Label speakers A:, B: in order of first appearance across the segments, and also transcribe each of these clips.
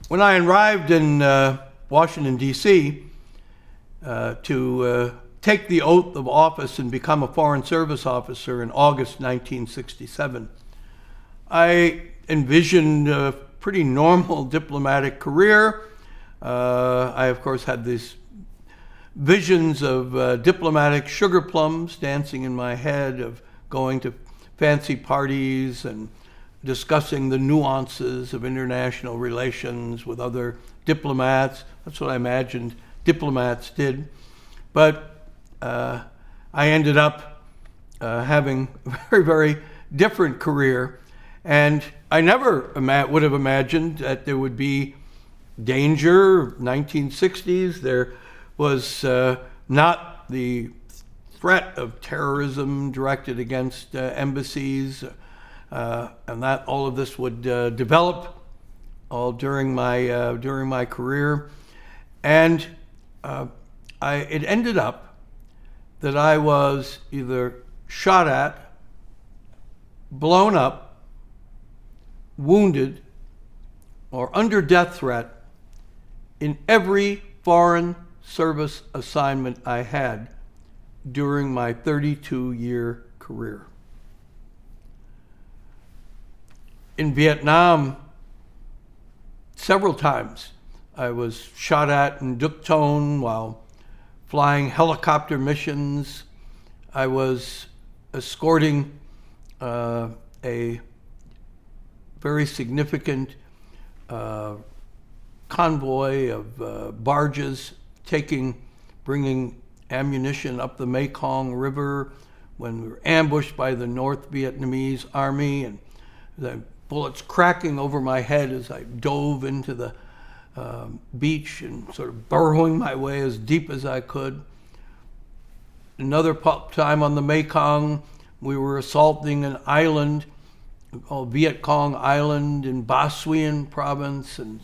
A: When I arrived in Washington, D.C., to take the oath of office and become a Foreign Service officer in August 1967, I envisioned a pretty normal diplomatic career. I, of course, had these visions of diplomatic sugar plums dancing in my head, of going to fancy parties and discussing the nuances of international relations with other diplomats. That's what I imagined diplomats did. But I ended up having a very, very different career. And I never would have imagined that there would be danger. 1960s, there was not the threat of terrorism directed against embassies, and that all of this would develop all during my career. And it ended up that I was either shot at, blown up, wounded, or under death threat in every Foreign Service assignment I had during my 32-year career. In Vietnam, several times I was shot at in Duc Ton while flying helicopter missions. I was escorting a very significant convoy of barges bringing ammunition up the Mekong River when we were ambushed by the North Vietnamese army, and the bullets cracking over my head as I dove into the beach and sort of burrowing my way as deep as I could. Another time on the Mekong, we were assaulting an island called Viet Cong Island in Ba Xuyen province, and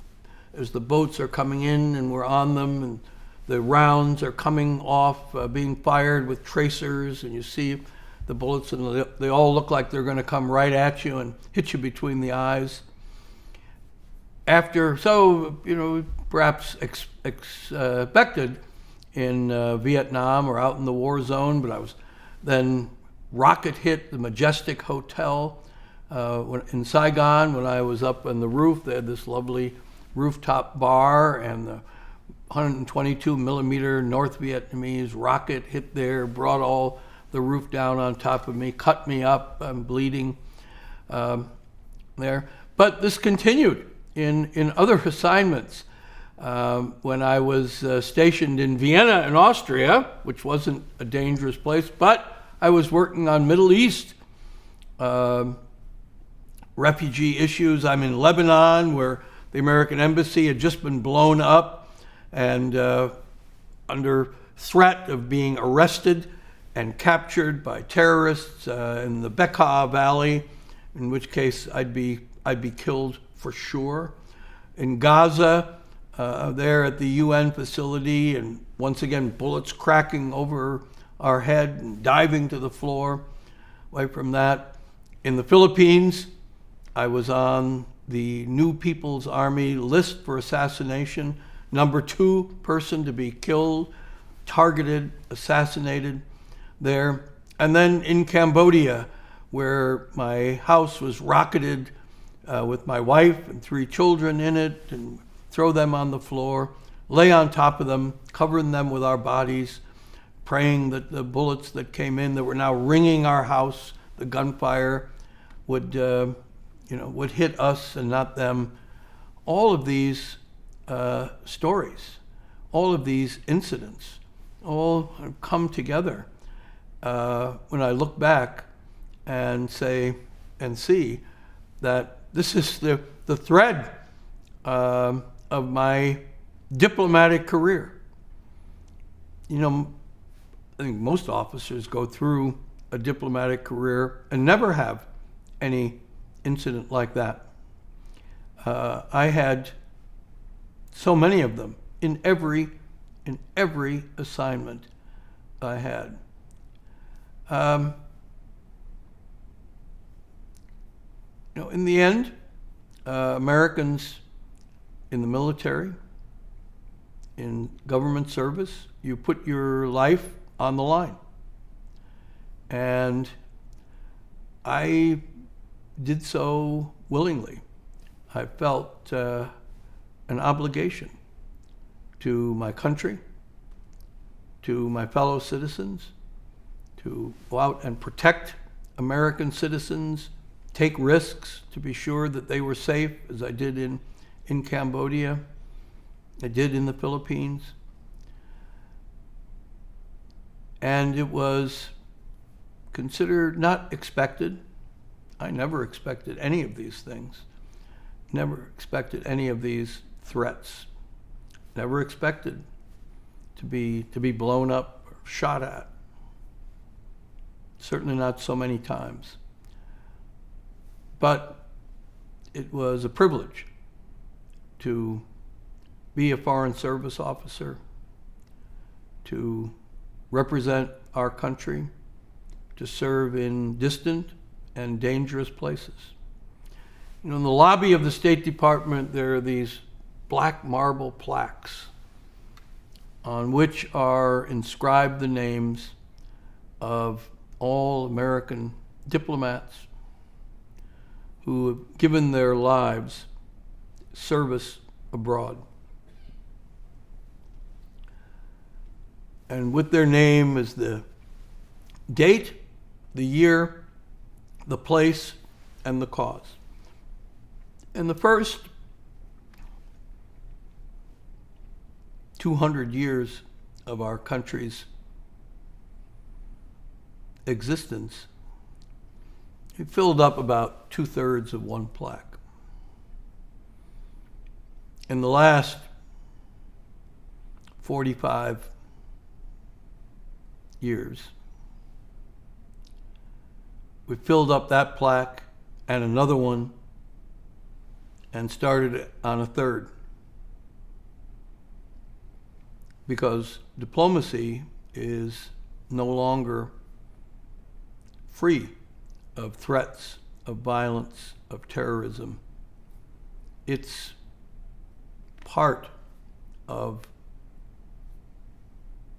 A: as the boats are coming in and we're on them, and the rounds are coming off, being fired with tracers, and you see the bullets, and they all look like they're going to come right at you and hit you between the eyes. Perhaps expected in Vietnam or out in the war zone, but I was then rocket hit the Majestic Hotel in Saigon. When I was up on the roof, they had this lovely rooftop bar, and the 122 millimeter North Vietnamese rocket hit there, brought all the roof down on top of me, cut me up, I'm bleeding there. But this continued in other assignments. When I was stationed in Vienna in Austria, which wasn't a dangerous place, but I was working on Middle East refugee issues. I'm in Lebanon, where the American embassy had just been blown up, and under threat of being arrested and captured by terrorists in the Bekaa Valley, in which case I'd be killed for sure. In Gaza, there at the UN facility, and once again bullets cracking over our head and diving to the floor. Away from that, in the Philippines, I was on the New People's Army list for assassination, number 2 person to be killed, targeted, assassinated there. And then in Cambodia, where my house was rocketed with my wife and 3 children in it, and throw them on the floor, lay on top of them, covering them with our bodies, praying that the bullets that came in that were now ringing our house, the gunfire, would hit us and not them. All of these stories, all of these incidents, all come together when I look back and say and see that this is the thread of my diplomatic career. I think most officers go through a diplomatic career and never have any incident like that. I had so many of them in every assignment I had. In the end, Americans in the military, in government service, you put your life on the line. And I did so willingly. I felt an obligation to my country, to my fellow citizens, to go out and protect American citizens, take risks to be sure that they were safe, as I did in Cambodia, I did in the Philippines. And it was considered not expected. I never expected any of these things. Never expected any of these threats. Never expected to be blown up or shot at. Certainly not so many times. But it was a privilege to be a Foreign Service officer, to represent our country, to serve in distant and dangerous places. You know, in the lobby of the State Department, there are these black marble plaques on which are inscribed the names of all American diplomats who have given their lives service abroad. And with their name is the date, the year, the place, and the cause. In the first 200 years of our country's existence, it filled up about 2/3 of one plaque. In the last 45 years, we filled up that plaque and another one and started on a third. Because diplomacy is no longer free of threats, of violence, of terrorism. It's part of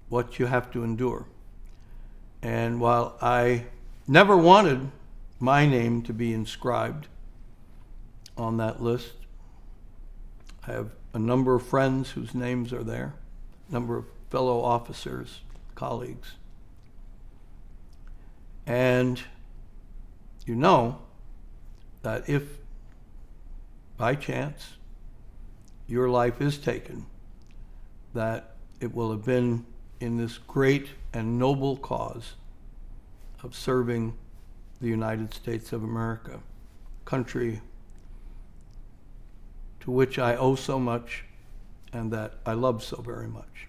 A: what you have to endure. And while I never wanted my name to be inscribed on that list, I have a number of friends whose names are there, a number of fellow officers, colleagues. And you know that if by chance your life is taken, that it will have been in this great and noble cause of serving the United States of America, country to which I owe so much and that I love so very much.